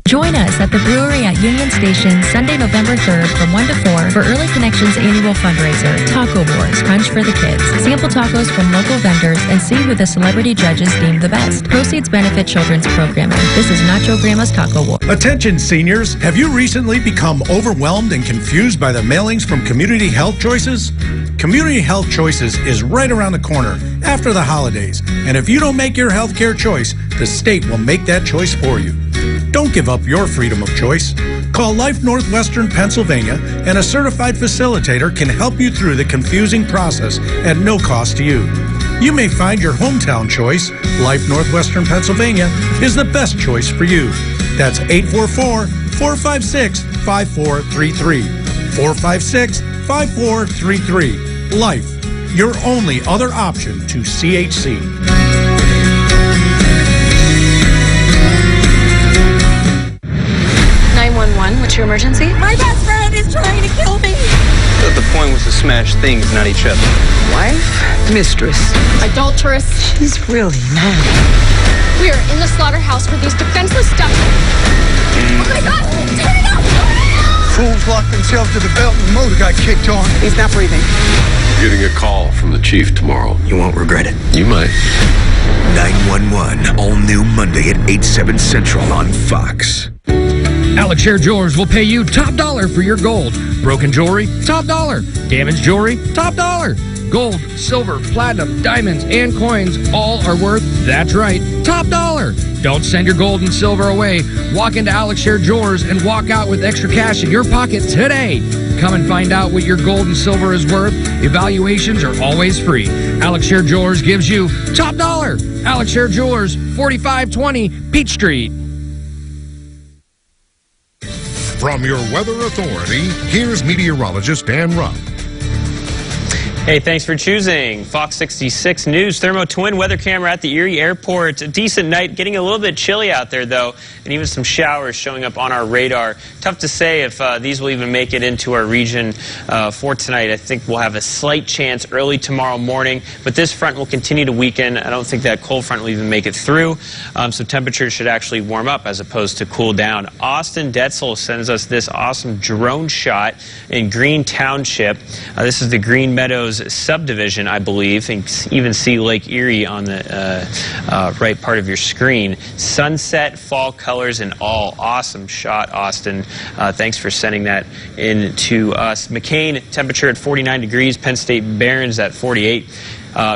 Join us at the brewery at Union Station Sunday, November 3rd from 1 to 4 for Early Connections annual fundraiser, Taco Wars, Crunch for the Kids. Sample tacos from local vendors and see who the celebrity judges deem the best. Proceeds benefit children's programming. This is Nacho Grandma's Taco War. Attention seniors, have you recently become overwhelmed and confused by the mailings from Community Health Choices? Community Health Choices is right around the corner after the holidays, and if you don't make your healthcare choice, the state will make that choice for you. Don't give up your freedom of choice. Call Life Northwestern Pennsylvania, and a certified facilitator can help you through the confusing process at no cost to you. You may find your hometown choice, Life Northwestern Pennsylvania, is the best choice for you. That's 844-456-5433. 456-5433. Life, your only other option to CHC. 911, what's your emergency? My best friend is trying to kill me. The point was to smash things, not each other. Wife? Mistress. Adulteress. She's really mad. We are in the slaughterhouse with these defenseless stuff. Oh my God! Turn it off! Fools locked themselves to the belt and the motor got kicked on. He's not breathing. Getting a call from the chief tomorrow. You won't regret it. You might. 911, all new Monday at 8/7 Central on Fox. Alex Share Jewelers will pay you top dollar for your gold. Broken jewelry, top dollar. Damaged jewelry, top dollar. Gold, silver, platinum, diamonds, and coins all are worth, that's right, top dollar. Don't send your gold and silver away. Walk into Alex Share Jewelers and walk out with extra cash in your pocket today. Come and find out what your gold and silver is worth. Evaluations are always free. Alex Share Jewelers gives you top dollar. Alex Share Jewelers, 4520 Peach Street. From your weather authority, here's meteorologist Dan Rupp. Hey, thanks for choosing Fox 66 News. Thermo Twin weather camera at the Erie Airport. A decent night, getting a little bit chilly out there, though, and even some showers showing up on our radar. Tough to say if these will even make it into our region for tonight. I think we'll have a slight chance early tomorrow morning, but this front will continue to weaken. I don't think that cold front will even make it through, so temperatures should actually warm up as opposed to cool down. Austin Detzel sends us this awesome drone shot in Green Township. This is the Green Meadows subdivision, I believe. You can even see Lake Erie on the right part of your screen. Sunset, fall colors, and all. Awesome shot, Austin. Thanks for sending that in to us. McCain, temperature at 49 degrees. Penn State Barons at 48.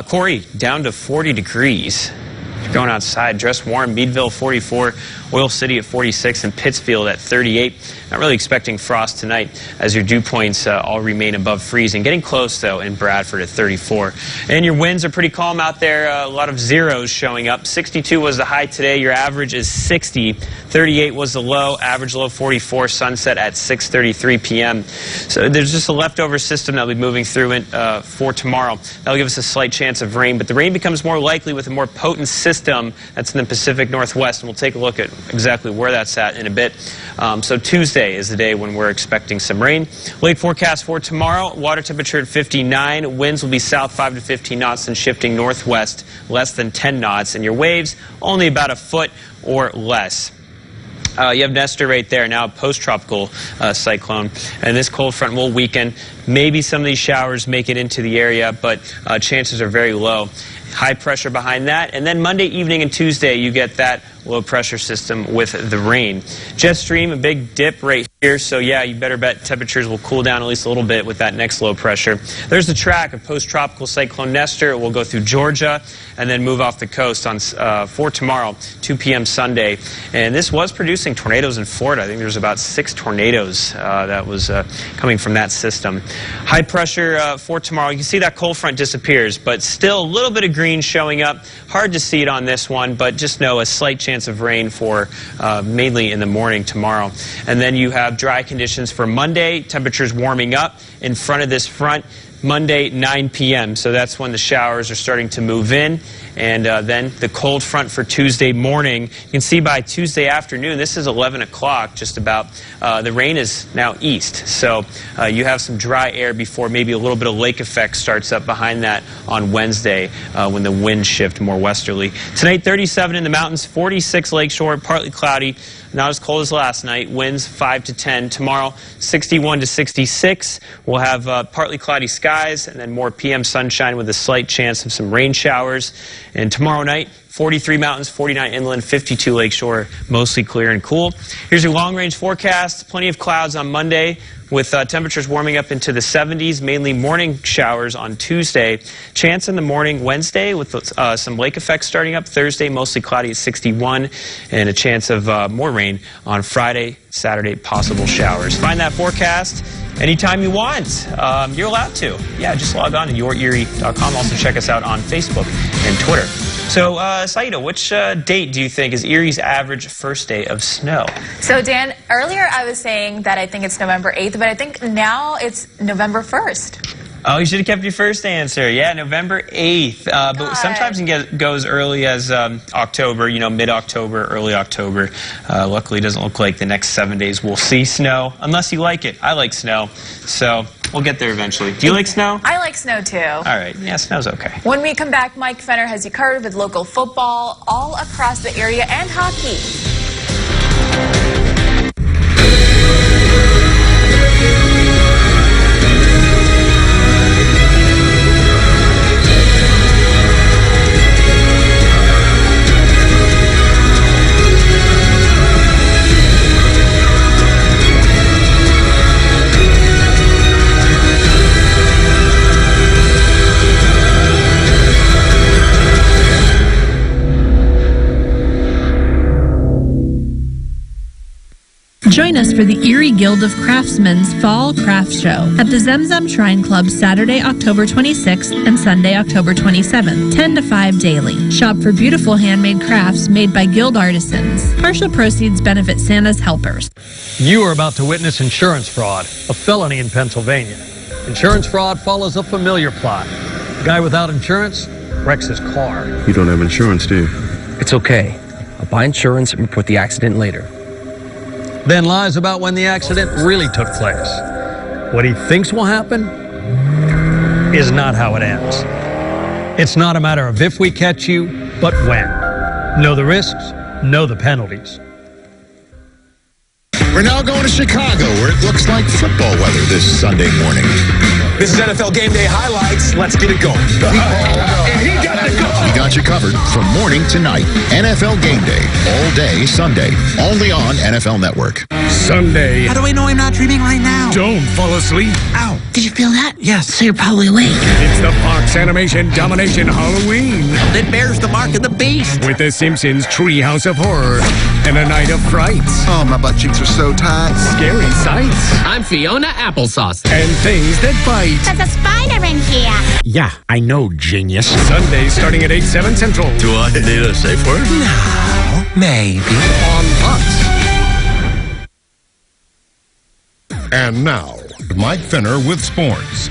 Corey, down to 40 degrees. If you're going outside, dress warm. Meadville, 44. Oil City at 46, and Pittsfield at 38. Not really expecting frost tonight as your dew points all remain above freezing. Getting close, though, in Bradford at 34. And your winds are pretty calm out there. A lot of zeros showing up. 62 was the high today. Your average is 60. 38 was the low. Average low 44. Sunset at 6:33 p.m. So there's just a leftover system that will be moving through it for tomorrow. That'll give us a slight chance of rain, but the rain becomes more likely with a more potent system that's in the Pacific Northwest, and we'll take a look at exactly where that's at in a bit. So Tuesday is the day when we're expecting some rain. Late forecast for tomorrow, water temperature at 59, winds will be south 5 to 15 knots and shifting northwest less than 10 knots, and your waves only about a foot or less. You have Nestor right there, now a post-tropical cyclone, and this cold front will weaken. Maybe some of these showers make it into the area, but chances are very low. High pressure behind that, and then Monday evening and Tuesday you get that low pressure system with the rain. Jet stream, a big dip right here, so yeah, you better bet temperatures will cool down at least a little bit with that next low pressure. There's the track of post-tropical cyclone Nestor. It will go through Georgia and then move off the coast on for tomorrow, 2 p.m. Sunday. And this was producing tornadoes in Florida. I think there's about 6 tornadoes that was coming from that system. High pressure for tomorrow. You can see that cold front disappears, but still a little bit of green showing up. Hard to see it on this one, but just know a slight chance of rain for mainly in the morning tomorrow. And then you have dry conditions for Monday. Temperatures warming up in front of this front. Monday, 9 p.m. So that's when the showers are starting to move in. And then the cold front for Tuesday morning. You can see by Tuesday afternoon, this is 11 o'clock just about. The rain is now east. So you have some dry air before maybe a little bit of lake effect starts up behind that on Wednesday when the winds shift more westerly. Tonight, 37 in the mountains, 46 lakeshore, partly cloudy. Not as cold as last night. Winds 5 to 10. Tomorrow, 61 to 66. We'll have partly cloudy skies and then more PM sunshine with a slight chance of some rain showers. And tomorrow night, 43 mountains, 49 inland, 52 lakeshore, mostly clear and cool. Here's your long-range forecast. Plenty of clouds on Monday with temperatures warming up into the 70s, mainly morning showers on Tuesday. Chance in the morning Wednesday with some lake effects starting up. Thursday, mostly cloudy at 61, and a chance of more rain on Friday, Saturday, possible showers. Find that forecast anytime you want. You're allowed to. Yeah, just log on to yourerie.com. Also check us out on Facebook and Twitter. So, Saida, which date do you think is Erie's average first day of snow? So, Dan, earlier I was saying that I think it's November 8th, but I think now it's November 1st. Oh, you should have kept your first answer. Yeah, November 8th. But sometimes it can go as early as October, you know, mid-October, early October. Luckily, it doesn't look like the next 7 days we'll see snow, unless you like it. I like snow, so we'll get there eventually. Do you like snow? I like snow, too. All right. Yeah, snow's okay. When we come back, Mike Fenner has you covered with local football all across the area and hockey. Join us for the Erie Guild of Craftsmen's Fall Craft Show at the Zemzem Shrine Club Saturday, October 26th and Sunday, October 27th, 10 to 5 daily. Shop for beautiful handmade crafts made by Guild artisans. Partial proceeds benefit Santa's helpers. You are about to witness insurance fraud, a felony in Pennsylvania. Insurance fraud follows a familiar plot. A guy without insurance wrecks his car. You don't have insurance, do you? It's okay. I'll buy insurance and report the accident later. Then lies about when the accident really took place. What he thinks will happen is not how it ends. It's not a matter of if we catch you, but when. Know the risks, know the penalties. We're now going to Chicago, where it looks like football weather this Sunday morning. This is NFL Game Day Highlights. Let's get it going. And he got the goal. We got you covered from morning to night. NFL Game Day, all day Sunday, only on NFL Network. Sunday. How do I know I'm not dreaming right now? Don't fall asleep. Ow. Did you feel that? Yes. So you're probably awake. It's the Fox Animation Domination Halloween. It bears the mark of the beast. With The Simpsons Treehouse of Horror and a Night of Frights. Oh, my butt cheeks are so tight. Scary sights. I'm Fiona Applesauce. And things that bite. There's a spider in here. Yeah, I know, genius. Sunday starting at 8, 7 Central. Do I need a safe word? No, maybe. On Fox. And now, Mike Finner with sports.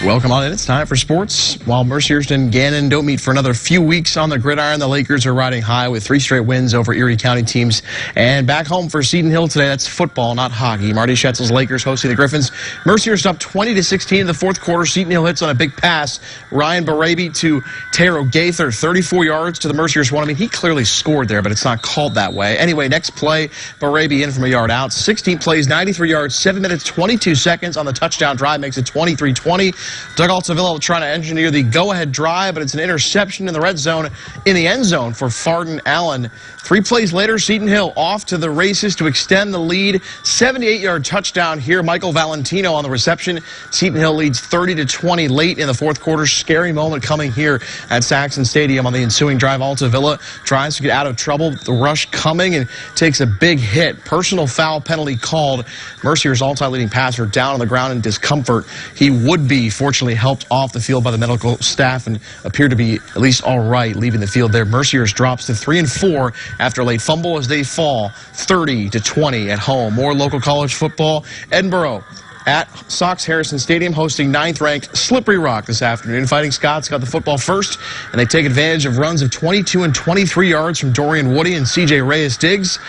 Welcome on in. It's time for sports. While Mercyhurst and Gannon don't meet for another few weeks on the gridiron, the Lakers are riding high with 3 straight wins over Erie County teams. And back home for Seton Hill today, that's football, not hockey. Marty Schetzel's Lakers hosting the Griffins. Mercyhurst up 20-16 in the fourth quarter. Seton Hill hits on a big pass. Ryan Barabi to Taro Gaither, 34 yards to the Mercyhurst one. I mean, he clearly scored there, but it's not called that way. Anyway, next play, Barabi in from a yard out. 16 plays, 93 yards, 7 minutes, 22 seconds on the touchdown drive, makes it 23-20. Doug Altavilla trying to engineer the go-ahead drive, but it's an interception in the red zone, in the end zone for Farden Allen. 3 plays later, Seton Hill off to the races to extend the lead. 78-yard touchdown here. Michael Valentino on the reception. Seton Hill leads 30-20 late in the fourth quarter. Scary moment coming here at Saxon Stadium on the ensuing drive. Altavilla tries to get out of trouble. The rush coming and takes a big hit. Personal foul penalty called. Mercier's all-time leading passer down on the ground in discomfort. He would be fortunately helped off the field by the medical staff and appeared to be at least all right leaving the field there. Mercyhurst drops to 3-4 after a late fumble as they fall 30-20 at home. More local college football. Edinboro at Sox Harrison Stadium hosting 9th-ranked Slippery Rock this afternoon. Fighting Scots got the football first, and they take advantage of runs of 22 and 23 yards from Dorian Woody and C.J. Reyes-Diggs,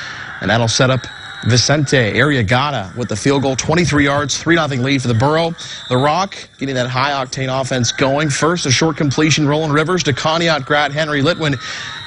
and that'll set up Vicente Arriagada with the field goal, 23 yards, 3-0 lead for the Borough. The Rock getting that high-octane offense going. First, a short completion, Roland Rivers to Conneaut grad Henry Litwin.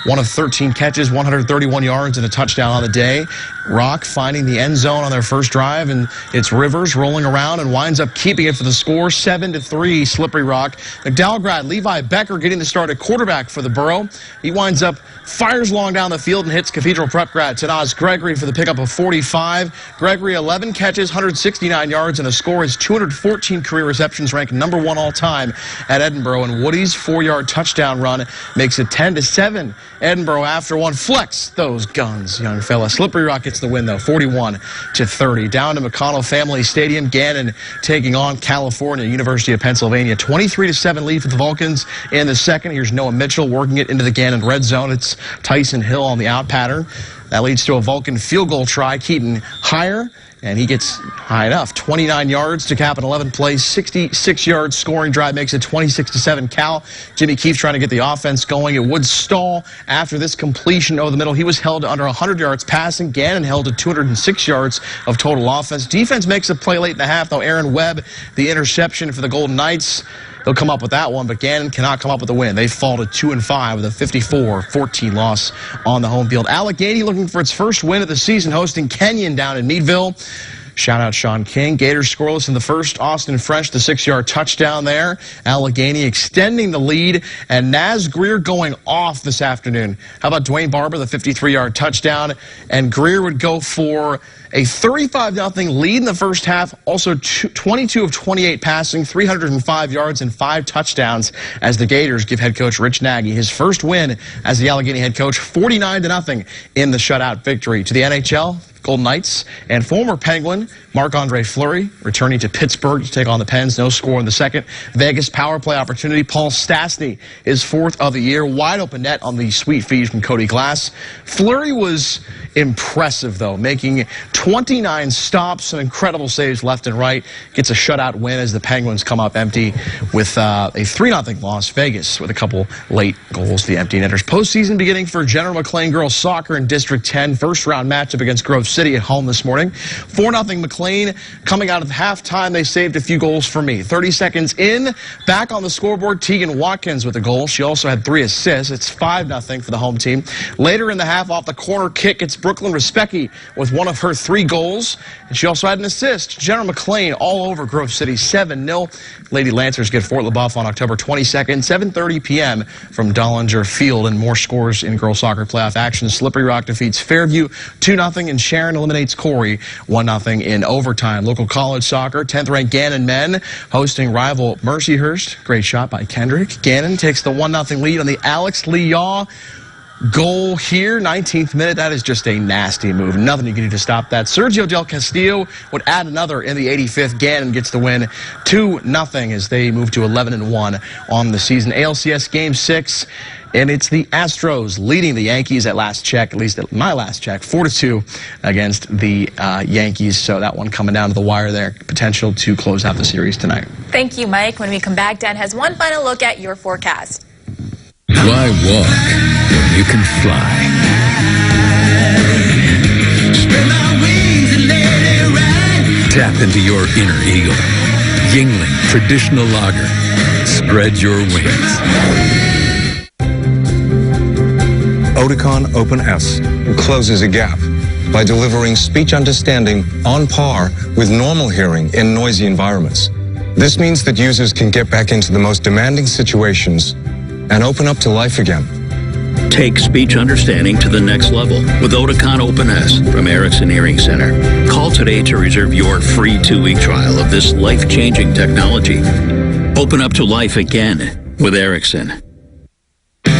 1 of 13 catches, 131 yards, and a touchdown on the day. Rock finding the end zone on their first drive, and it's Rivers rolling around and winds up keeping it for the score, 7-3, Slippery Rock. McDowell grad Levi Becker getting the start at quarterback for the Borough. He winds up, fires long down the field and hits Cathedral Prep grad Tanaz Gregory for the pickup of 45. Gregory, 11 catches, 169 yards, and a score. His 214 career receptions, ranked number 1 all-time at Edinboro, and Woody's 4-yard touchdown run makes it 10-7. Edinboro after one. Flex those guns, young fella. Slippery Rock gets the win, though, 41-30. Down to McConnell Family Stadium. Gannon taking on California, University of Pennsylvania. 23-7 lead for the Vulcans in the second. Here's Noah Mitchell working it into the Gannon red zone. It's Tyson Hill on the out pattern. That leads to a Vulcan field goal try. Keaton higher, and he gets high enough. 29 yards to cap an 11-play, 66-yard scoring drive, makes it 26-7 Cal. Jimmy Keefe trying to get the offense going. It would stall after this completion over the middle. He was held to under 100 yards passing. Gannon held to 206 yards of total offense. Defense makes a play late in the half, though. Aaron Webb, the interception for the Golden Knights. They'll come up with that one, but Gannon cannot come up with a win. They fall to 2-5 with a 54-14 loss on the home field. Allegheny looking for its first win of the season, hosting Kenyon down in Meadville. Shout out Sean King. Gators scoreless in the first. Austin Fresh, the 6-yard touchdown there. Allegheny extending the lead, and Naz Greer going off this afternoon. How about Dwayne Barber, the 53-yard touchdown? And Greer would go for a 35-0 lead in the first half. Also 22 of 28 passing, 305 yards, and 5 touchdowns as the Gators give head coach Rich Nagy his first win as the Allegheny head coach, 49-0 in the shutout victory. To the NHL, Golden Knights and former Penguin Marc-Andre Fleury returning to Pittsburgh to take on the Pens. No score in the second. Vegas power play opportunity. Paul Stastny, his 4th of the year. Wide open net on the sweet feed from Cody Glass. Fleury was impressive, though, making 29 stops, some incredible saves left and right. Gets a shutout win as the Penguins come up empty with a 3-0 loss. Vegas with a couple late goals, the empty netters. Postseason beginning for General McLean girls soccer in District 10. First round matchup against Grove City at home this morning. 4-0 McLean McLean coming out of halftime. They saved a few goals for me. 30 seconds in, back on the scoreboard, Tegan Watkins with a goal. She also had 3 assists. It's 5-0 for the home team. Later in the half, off the corner kick, it's Brooklyn Respecki with one of her 3 goals. And she also had an assist. Jenna McLean all over Grove City, 7-0. Lady Lancers get Fort LaBeouf on October 22nd, 7:30 p.m. from Dollinger Field. And more scores in girls soccer playoff action. Slippery Rock defeats Fairview 2-0, and Sharon eliminates Corey 1-0 in overtime. Local college soccer, 10th ranked Gannon men hosting rival Mercyhurst. Great shot by Kendrick. Gannon takes the 1-0 lead on the Alex Lee Yaw goal here, 19th minute. That is just a nasty move. Nothing you can do to stop that. Sergio Del Castillo would add another in the 85th. Gannon gets the win, 2-0 as they move to 11-1 on the season. ALCS Game 6, and it's the Astros leading the Yankees at last check, at least at my last check, 4-2 against the Yankees. So that one coming down to the wire there. Potential to close out the series tonight. Thank you, Mike. When we come back, Dan has one final look at your forecast. Why walk? You can fly. Tap into your inner eagle. Yingling Traditional Lager. Spread your wings. Oticon Open S closes a gap by delivering speech understanding on par with normal hearing in noisy environments. This means that users can get back into the most demanding situations and open up to life again. Take speech understanding to the next level with Oticon Open S from Erickson Hearing Center. Call today to reserve your free 2-week trial of this life-changing technology. Open up to life again with Erickson.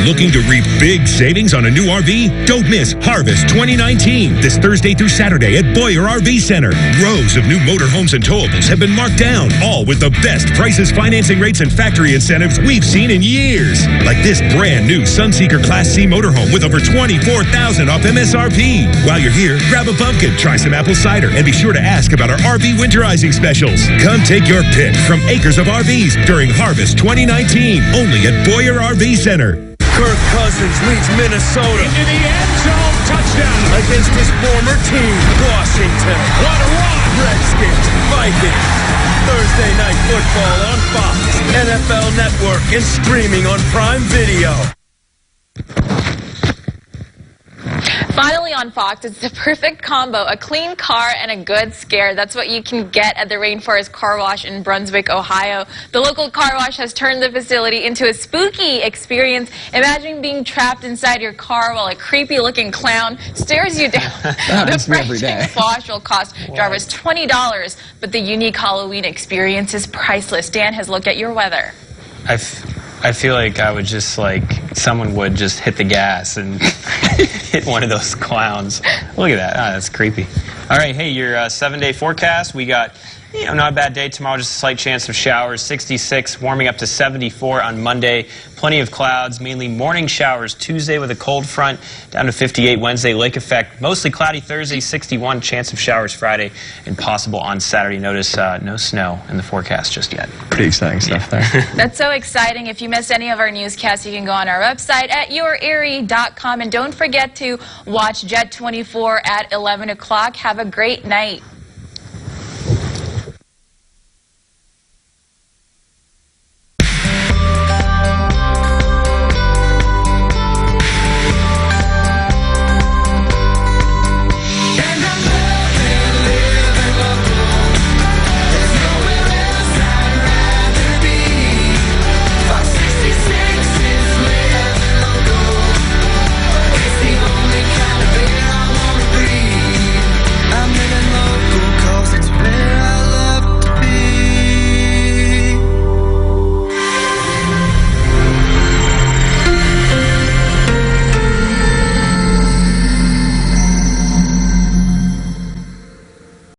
Looking to reap big savings on a new RV? Don't miss Harvest 2019 this Thursday through Saturday at Boyer RV Center. Rows of new motorhomes and towables have been marked down, all with the best prices, financing rates, and factory incentives we've seen in years. Like this brand new Sunseeker Class C motorhome with over $24,000 off MSRP. While you're here, grab a pumpkin, try some apple cider, and be sure to ask about our RV winterizing specials. Come take your pick from acres of RVs during Harvest 2019, only at Boyer RV Center. Kirk Cousins leads Minnesota into the end zone, touchdown against his former team, Washington. What a run! Redskins, Vikings. Thursday Night Football on Fox, NFL Network, and streaming on Prime Video. Finally on Fox, it's the perfect combo, a clean car and a good scare. That's what you can get at the Rainforest Car Wash in Brunswick, Ohio. The local car wash has turned the facility into a spooky experience. Imagine being trapped inside your car while a creepy-looking clown stares you down. The fresh wash will cost drivers $20, but the unique Halloween experience is priceless. Dan has looked at your weather. I feel like I would just someone would just hit the gas and hit one of those clowns. Look at that. Ah, that's creepy. All right, hey, your 7-day forecast. We got, not a bad day tomorrow, just a slight chance of showers. 66, warming up to 74 on Monday. Plenty of clouds, mainly morning showers Tuesday with a cold front, down to 58 Wednesday, lake effect. Mostly cloudy Thursday, 61, chance of showers Friday, and possible on Saturday. Notice no snow in the forecast just yet. Pretty exciting stuff there. That's so exciting. If you missed any of our newscasts, you can go on our website at yourerie.com. And don't forget to watch Jet 24 at 11 o'clock. Have a great night.